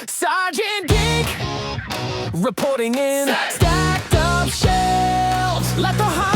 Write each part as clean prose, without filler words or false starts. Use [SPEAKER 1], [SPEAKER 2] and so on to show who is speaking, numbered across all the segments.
[SPEAKER 1] Sergeant Geek reporting in. Stacked up shelves. Let the hunt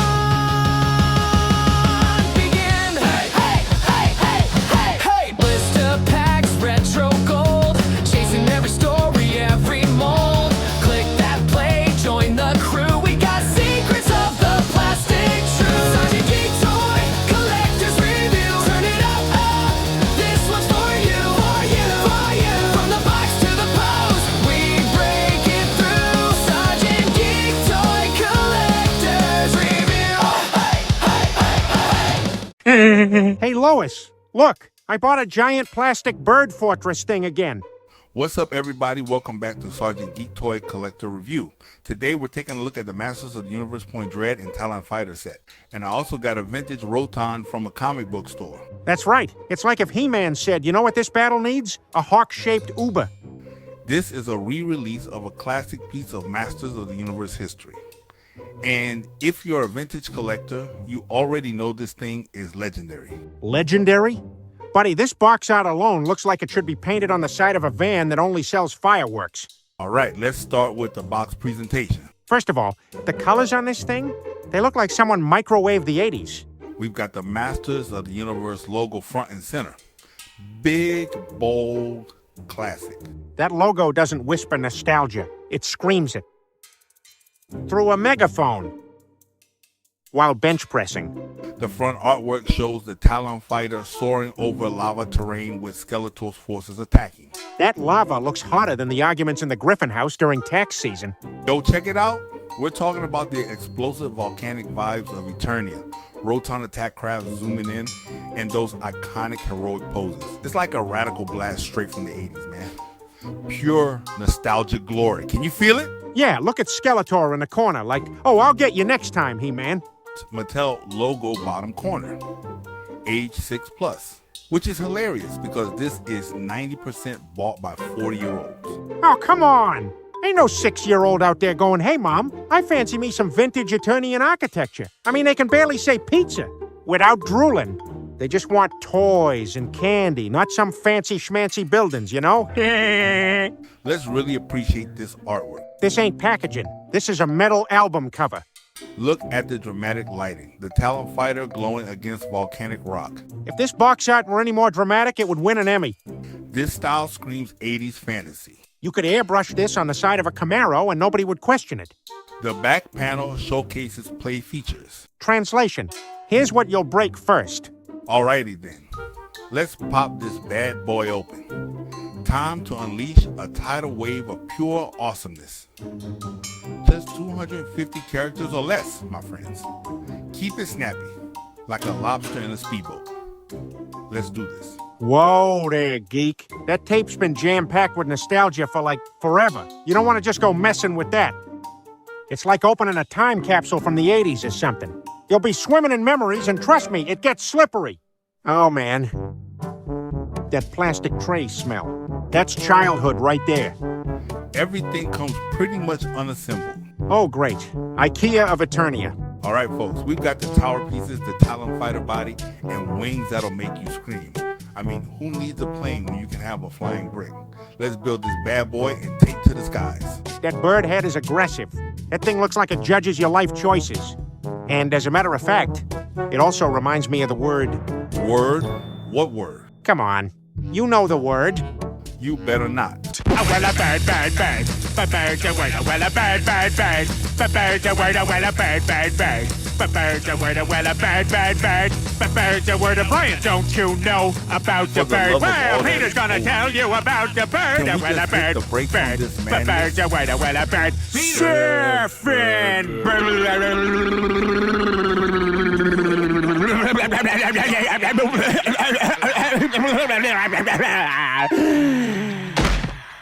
[SPEAKER 1] begin. Hey, hey, hey, hey, hey, hey. Blister packs, retro gold. Chasing every story, every mold. Click that play, join the crew. We got secrets of the plastic truth. Sergeant Geek toy collector's review. Turn it up, up. This one's for you, for you, for you. From the box to the pose, we break it through. Sergeant Geek toy collector's review. Hey, hey, hey, hey.
[SPEAKER 2] Hey, Lois, look, I bought a giant plastic bird fortress thing again.
[SPEAKER 3] What's up, everybody? Welcome back to Sergeant Geek Toy Collector Review. Today, we're taking a look at the Masters of the Universe Point Dread and Talon Fighter set. And I also got a vintage Roton from a comic book store.
[SPEAKER 2] That's right. It's like if He-Man said, you know what this battle needs? A hawk-shaped Uber.
[SPEAKER 3] This is a re-release of a classic piece of Masters of the Universe history. And if you're a vintage collector, you already know this thing is legendary.
[SPEAKER 2] Legendary? Buddy, this box art alone looks like it should be painted on the side of a van that only sells fireworks.
[SPEAKER 3] All right, let's start with the box presentation.
[SPEAKER 2] First of all, the colors on this thing, they look like someone microwaved the 80s.
[SPEAKER 3] We've got the Masters of the Universe logo front and center. Big, bold, classic.
[SPEAKER 2] That logo doesn't whisper nostalgia. It screams it. Through a megaphone. While bench pressing.
[SPEAKER 3] The front artwork shows the Talon fighter soaring over lava terrain with Skeletor's forces attacking.
[SPEAKER 2] That lava looks hotter than the arguments in the Griffin house during tax season.
[SPEAKER 3] Yo, check it out. We're talking about the explosive volcanic vibes of Eternia, Roton attack craft zooming in, and those iconic heroic poses. It's like a radical blast straight from the 80s, man. Pure nostalgic glory. Can you feel it?
[SPEAKER 2] Yeah, look at Skeletor in the corner like, oh, I'll get you next time, He-Man.
[SPEAKER 3] Mattel logo bottom corner, age 6+, which is hilarious because this is 90% bought by 40-year-olds.
[SPEAKER 2] Oh, come on. Ain't no 6-year-old out there going, hey, Mom, I fancy me some vintage Eternian architecture. I mean, they can barely say pizza without drooling. They just want toys and candy, not some fancy schmancy buildings, you know?
[SPEAKER 3] Let's really appreciate this artwork.
[SPEAKER 2] This ain't packaging. This is a metal album cover.
[SPEAKER 3] Look at the dramatic lighting. The Talon fighter glowing against volcanic rock.
[SPEAKER 2] If this box art were any more dramatic, it would win an Emmy.
[SPEAKER 3] This style screams 80s fantasy.
[SPEAKER 2] You could airbrush this on the side of a Camaro and nobody would question it.
[SPEAKER 3] The back panel showcases play features.
[SPEAKER 2] Translation. Here's what you'll break first.
[SPEAKER 3] Alrighty then. Let's pop this bad boy open. Time to unleash a tidal wave of pure awesomeness. Just 250 characters or less, my friends. Keep it snappy, like a lobster in a speedboat. Let's do this.
[SPEAKER 2] Whoa there, geek. That tape's been jam-packed with nostalgia for like forever. You don't want to just go messing with that. It's like opening a time capsule from the 80s or something. You'll be swimming in memories, and trust me, it gets slippery. Oh, man. That plastic tray smell. That's childhood right there.
[SPEAKER 3] Everything comes pretty much unassembled.
[SPEAKER 2] Oh, great. IKEA of Eternia.
[SPEAKER 3] All right, folks, we've got the tower pieces, the Talon fighter body, and wings that'll make you scream. I mean, who needs a plane when you can have a flying brick? Let's build this bad boy and take to the skies.
[SPEAKER 2] That bird head is aggressive. That thing looks like it judges your life choices. And as a matter of fact, it also reminds me of the word...
[SPEAKER 3] Word? What word?
[SPEAKER 2] Come on. You know the word.
[SPEAKER 3] You better not.
[SPEAKER 4] Well, a bird, bird, bird. But bird's a word, well, a bird, bird, bird. But bird's a word, well, a bird, bird, bird. But bird's a word, well, a bird, bird, bird. But bird's a word, Brian, don't you know about the bird? Well, Peter's gonna tell you about the bird.
[SPEAKER 3] Can we
[SPEAKER 4] Well, a
[SPEAKER 3] just take
[SPEAKER 4] bird,
[SPEAKER 3] the break
[SPEAKER 4] bird.
[SPEAKER 3] from this
[SPEAKER 4] But
[SPEAKER 3] madness?
[SPEAKER 4] bird's a word, well, a bird.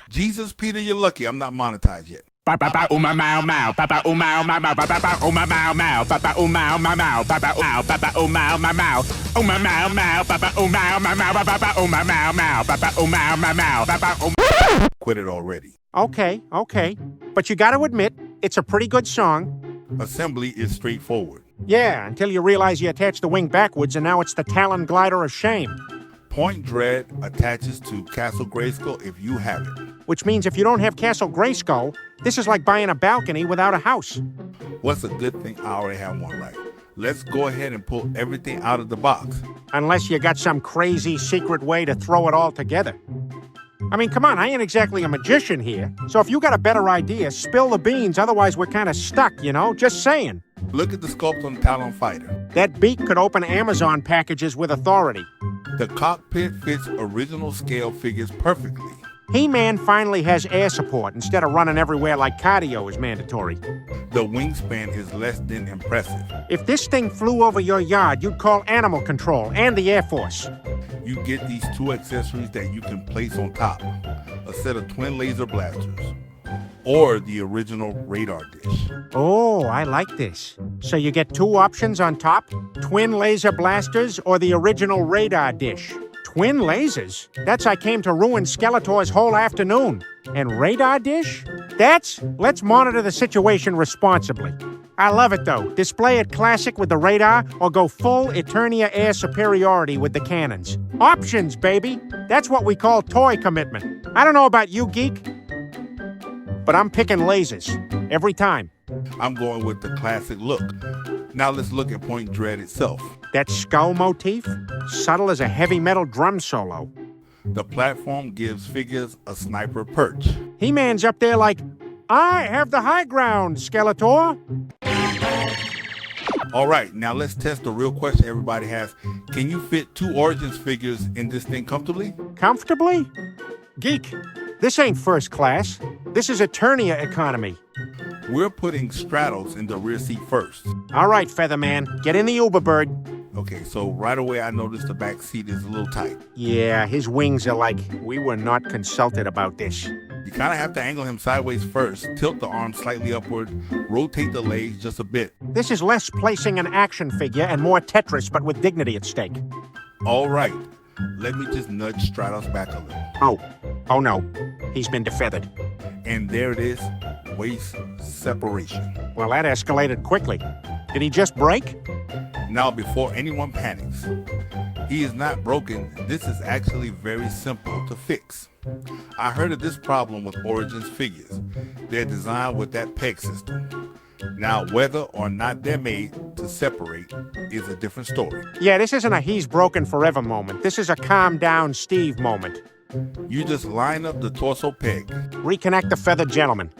[SPEAKER 3] Jesus, Peter, you're lucky I'm not monetized yet.
[SPEAKER 4] Papa uma mau mau, papa uma mau mau, papa uma mau mau, papa uma mau mau, papa uma mau mau, uma mau mau, papa uma mau mau, papa uma mau mau, papa uma mau mau, papa.
[SPEAKER 3] Quit it already.
[SPEAKER 2] Okay. But you gotta admit, it's a pretty good song.
[SPEAKER 3] Assembly is straightforward.
[SPEAKER 2] Yeah, until you realize you attach the wing backwards and now it's the Talon glider of shame.
[SPEAKER 3] Point Dread attaches to Castle Grayskull if you have it.
[SPEAKER 2] Which means if you don't have Castle Grayskull, this is like buying a balcony without a house.
[SPEAKER 3] What's a good thing I already have one right? Let's go ahead and pull everything out of the box.
[SPEAKER 2] Unless you got some crazy secret way to throw it all together. I mean, come on, I ain't exactly a magician here. So if you got a better idea, spill the beans, otherwise we're kind of stuck, you know? Just saying.
[SPEAKER 3] Look at the sculpt on the Talon fighter.
[SPEAKER 2] That beak could open Amazon packages with authority.
[SPEAKER 3] The cockpit fits original scale figures perfectly.
[SPEAKER 2] He-Man finally has air support instead of running everywhere like cardio is mandatory.
[SPEAKER 3] The wingspan is less than impressive.
[SPEAKER 2] If this thing flew over your yard, you'd call Animal Control and the Air Force.
[SPEAKER 3] You get these two accessories that you can place on top. A set of twin laser blasters. Or the original radar dish.
[SPEAKER 2] Oh, I like this. So you get two options on top? Twin laser blasters or the original radar dish? Twin lasers? That's I came to ruin Skeletor's whole afternoon. And radar dish? Let's monitor the situation responsibly. I love it though. Display it classic with the radar or go full Eternia air superiority with the cannons. Options, baby. That's what we call toy commitment. I don't know about you, geek, but I'm picking lasers. Every time.
[SPEAKER 3] I'm going with the classic look. Now let's look at Point Dread itself.
[SPEAKER 2] That skull motif? Subtle as a heavy metal drum solo.
[SPEAKER 3] The platform gives figures a sniper perch.
[SPEAKER 2] He-Man's up there like, I have the high ground, Skeletor.
[SPEAKER 3] All right, now let's test the real question everybody has. Can you fit two Origins figures in this thing comfortably?
[SPEAKER 2] Comfortably? Geek, this ain't first class. This is Eternia economy.
[SPEAKER 3] We're putting Stratos in the rear seat first.
[SPEAKER 2] All right, Featherman, get in the Uberbird.
[SPEAKER 3] Okay, so right away I noticed the back seat is a little tight.
[SPEAKER 2] Yeah, his wings are like, we were not consulted about this.
[SPEAKER 3] You kind of have to angle him sideways first, tilt the arms slightly upward, rotate the legs just a bit.
[SPEAKER 2] This is less placing an action figure and more Tetris, but with dignity at stake.
[SPEAKER 3] All right, let me just nudge Stratos back a little.
[SPEAKER 2] Oh no, he's been defeathered.
[SPEAKER 3] And there it is, waist separation.
[SPEAKER 2] Well, that escalated quickly. Did he just break?
[SPEAKER 3] Now, before anyone panics, he is not broken. This is actually very simple to fix. I heard of this problem with Origins figures. They're designed with that peg system. Now, whether or not they're made to separate is a different story.
[SPEAKER 2] Yeah, this isn't a he's broken forever moment. This is a calm down Steve moment.
[SPEAKER 3] You just line up the torso peg.
[SPEAKER 2] Reconnect the feathered gentleman.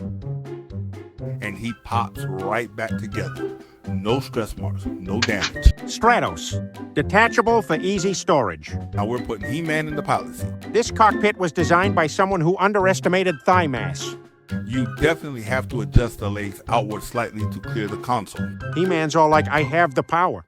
[SPEAKER 3] And he pops right back together. No stress marks, no damage.
[SPEAKER 2] Stratos, detachable for easy storage.
[SPEAKER 3] Now we're putting He-Man in the pilot seat.
[SPEAKER 2] This cockpit was designed by someone who underestimated thigh mass.
[SPEAKER 3] You definitely have to adjust the legs outward slightly to clear the console.
[SPEAKER 2] He-Man's all like, I have the power.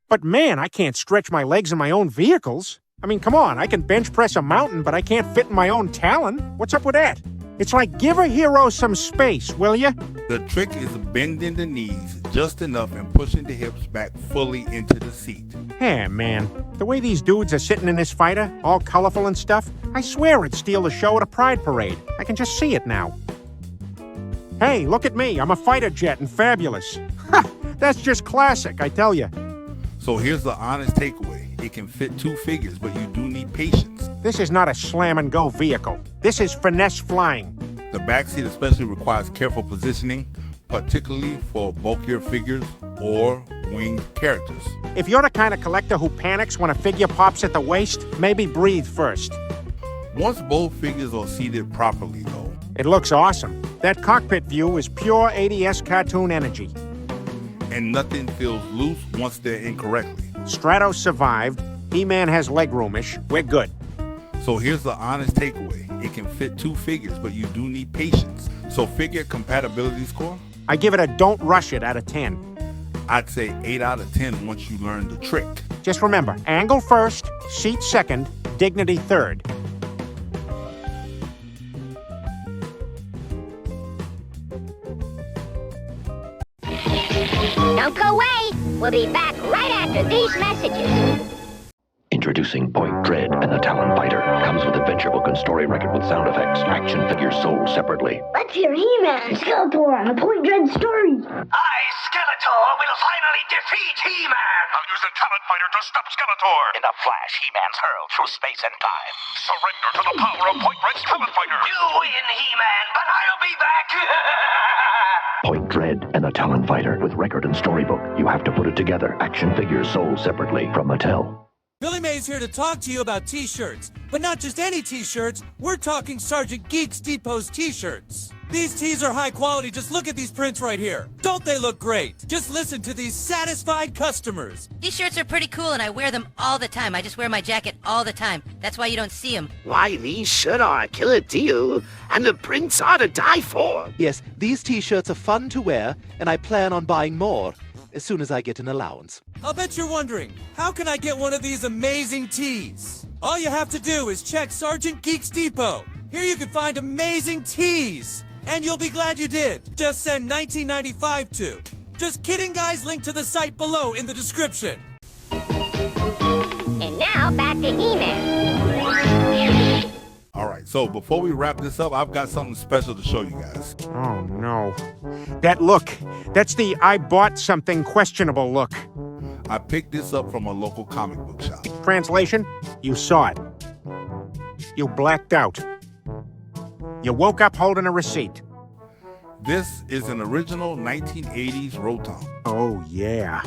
[SPEAKER 2] But man, I can't stretch my legs in my own vehicles. I mean, come on, I can bench press a mountain, but I can't fit in my own Talon. What's up with that? It's like, give a hero some space, will ya?
[SPEAKER 3] The trick is bending the knees just enough and pushing the hips back fully into the seat.
[SPEAKER 2] Hey, man, the way these dudes are sitting in this fighter, all colorful and stuff, I swear it'd steal the show at a pride parade. I can just see it now. Hey, look at me, I'm a fighter jet and fabulous. Ha! That's just classic, I tell ya.
[SPEAKER 3] So here's the honest takeaway. It can fit two figures, but you do need patience.
[SPEAKER 2] This is not a slam-and-go vehicle. This is finesse flying.
[SPEAKER 3] The backseat especially requires careful positioning, particularly for bulkier figures or winged characters.
[SPEAKER 2] If you're the kind of collector who panics when a figure pops at the waist, maybe breathe first.
[SPEAKER 3] Once both figures are seated properly, though,
[SPEAKER 2] It looks awesome. That cockpit view is pure ADS cartoon energy.
[SPEAKER 3] and nothing feels loose once they're in correctly.
[SPEAKER 2] Stratos survived. He-Man has legroomish. We're good.
[SPEAKER 3] So here's the honest takeaway. It can fit two figures, but you do need patience. So figure compatibility score?
[SPEAKER 2] I give it a don't rush it out of 10.
[SPEAKER 3] I'd say 8 out of 10 once you learn the trick.
[SPEAKER 2] Just remember, angle first, seat second, dignity third.
[SPEAKER 5] Don't go away. We'll be back right after these messages.
[SPEAKER 6] Introducing Point Dread and the Talon Fighter. Comes with adventure book and story record with sound effects. Action figures sold separately.
[SPEAKER 5] Let's hear He-Man and Skeletor on a Point Dread story.
[SPEAKER 7] I, Skeletor, will finally defeat He-Man!
[SPEAKER 4] I'll use the Talon fighter to stop Skeletor.
[SPEAKER 7] In a flash, He-Man's hurled through space and time.
[SPEAKER 4] Surrender to the power of Point Red's Talon fighter.
[SPEAKER 7] You win, He-Man, but I'll be back!
[SPEAKER 6] Point Dread and the Talon Fighter with record and storybook. You have to put it together. Action figures sold separately from Mattel.
[SPEAKER 8] Billy Mays here to talk to you about t-shirts. But not just any t-shirts, we're talking Sergeant Geek's Depot's t-shirts. These tees are high quality, just look at these prints right here. Don't they look great? Just listen to these satisfied customers.
[SPEAKER 9] These shirts are pretty cool and I wear them all the time. I just wear my jacket all the time. That's why you don't see them.
[SPEAKER 7] Why, these shirts are a killer deal, and the prints are to die for.
[SPEAKER 10] Yes, these t-shirts are fun to wear, and I plan on buying more as soon as I get an allowance.
[SPEAKER 8] I'll bet you're wondering, how can I get one of these amazing tees? All you have to do is check Sergeant Geek's Depot. Here you can find amazing tees. And you'll be glad you did. Just send $19.95 to. Just kidding, guys. Link to the site below in the description.
[SPEAKER 5] And now back to He-Man.
[SPEAKER 3] All right, so before we wrap this up, I've got something special to show you guys.
[SPEAKER 2] Oh, no. That look. That's the I bought something questionable look.
[SPEAKER 3] I picked this up from a local comic book shop.
[SPEAKER 2] Translation, you saw it. You blacked out. You woke up holding a receipt.
[SPEAKER 3] This is an original 1980s Roton.
[SPEAKER 2] Oh, yeah.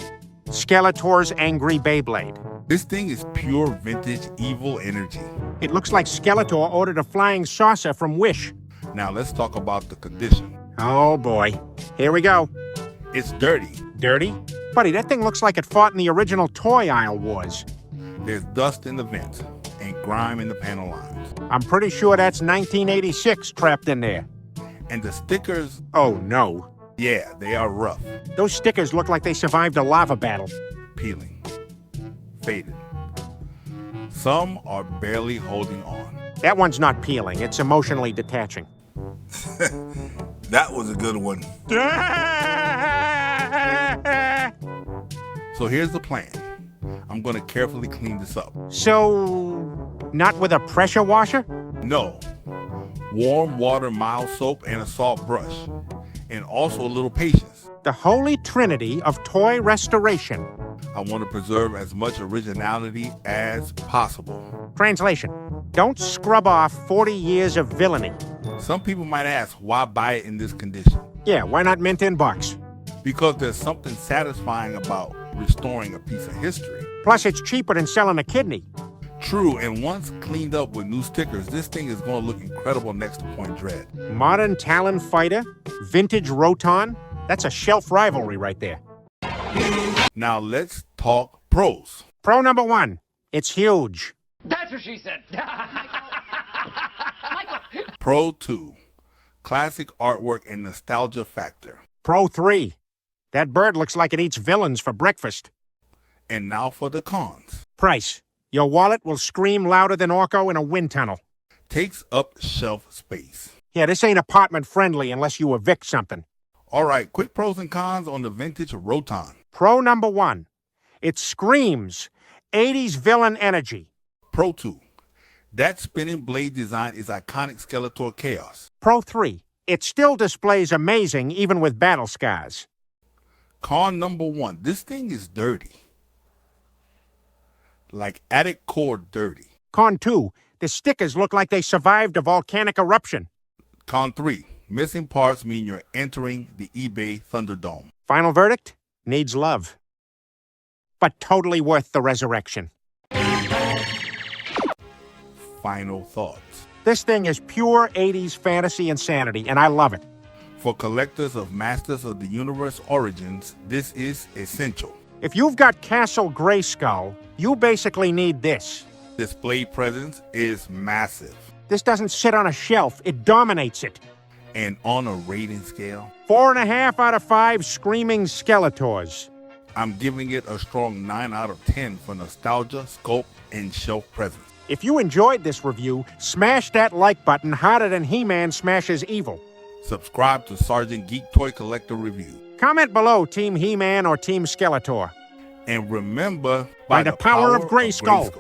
[SPEAKER 2] Skeletor's Angry Beyblade.
[SPEAKER 3] This thing is pure vintage evil energy.
[SPEAKER 2] It looks like Skeletor ordered a flying saucer from Wish.
[SPEAKER 3] Now let's talk about the condition.
[SPEAKER 2] Oh, boy. Here we go.
[SPEAKER 3] It's dirty.
[SPEAKER 2] Dirty? Buddy, that thing looks like it fought in the original toy aisle wars.
[SPEAKER 3] There's dust in the vents and grime in the panel lines.
[SPEAKER 2] I'm pretty sure that's 1986 trapped in there.
[SPEAKER 3] And the stickers,
[SPEAKER 2] Oh, no.
[SPEAKER 3] yeah, they are rough.
[SPEAKER 2] Those stickers look like they survived a lava battle.
[SPEAKER 3] Peeling. Faded. Some are barely holding on.
[SPEAKER 2] That one's not peeling. It's emotionally detaching.
[SPEAKER 3] That was a good one. So here's the plan. I'm going to carefully clean this up.
[SPEAKER 2] So, not with a pressure washer?
[SPEAKER 3] No. Warm water, mild soap, and a soft brush. And also a little patience.
[SPEAKER 2] The holy trinity of toy restoration.
[SPEAKER 3] I want to preserve as much originality as possible.
[SPEAKER 2] Translation, don't scrub off 40 years of villainy.
[SPEAKER 3] Some people might ask, why buy it in this condition?
[SPEAKER 2] Yeah, why not mint in box?
[SPEAKER 3] Because there's something satisfying about restoring a piece of history.
[SPEAKER 2] Plus, it's cheaper than selling a kidney.
[SPEAKER 3] True, and once cleaned up with new stickers, this thing is going to look incredible next to Point Dread.
[SPEAKER 2] Modern Talon fighter, vintage Roton. That's a shelf rivalry right there.
[SPEAKER 3] Now let's talk pros.
[SPEAKER 2] Pro number one, it's huge.
[SPEAKER 7] That's what she said.
[SPEAKER 3] Pro 2, classic artwork and nostalgia factor.
[SPEAKER 2] Pro 3, that bird looks like it eats villains for breakfast.
[SPEAKER 3] And now for the cons.
[SPEAKER 2] Price, your wallet will scream louder than Orko in a wind tunnel.
[SPEAKER 3] Takes up shelf space.
[SPEAKER 2] Yeah, this ain't apartment friendly unless you evict something.
[SPEAKER 3] All right, quick pros and cons on the vintage Roton.
[SPEAKER 2] Pro number one, it screams 80s villain energy.
[SPEAKER 3] Pro 2, that spinning blade design is iconic Skeletor chaos.
[SPEAKER 2] Pro 3, it still displays amazing even with battle scars.
[SPEAKER 3] Con number 1, this thing is dirty. Like attic core dirty.
[SPEAKER 2] Con 2, the stickers look like they survived a volcanic eruption.
[SPEAKER 3] Con 3, missing parts mean you're entering the eBay Thunderdome.
[SPEAKER 2] Final verdict, needs love. But totally worth the resurrection.
[SPEAKER 3] Final thoughts.
[SPEAKER 2] This thing is pure 80s fantasy insanity, and I love it.
[SPEAKER 3] For collectors of Masters of the Universe Origins, this is essential.
[SPEAKER 2] If you've got Castle Grayskull, you basically need this.
[SPEAKER 3] Display presence is massive.
[SPEAKER 2] This doesn't sit on a shelf, it dominates it.
[SPEAKER 3] And on a rating scale,
[SPEAKER 2] 4.5 out of 5 screaming Skeletors.
[SPEAKER 3] I'm giving it a strong 9 out of 10 for nostalgia, scope, and shelf presence.
[SPEAKER 2] If you enjoyed this review, smash that like button harder than He-Man smashes evil.
[SPEAKER 3] Subscribe to Sergeant Geek Toy Collector Review.
[SPEAKER 2] Comment below Team He-Man or Team Skeletor.
[SPEAKER 3] And remember,
[SPEAKER 2] By the power of Grayskull.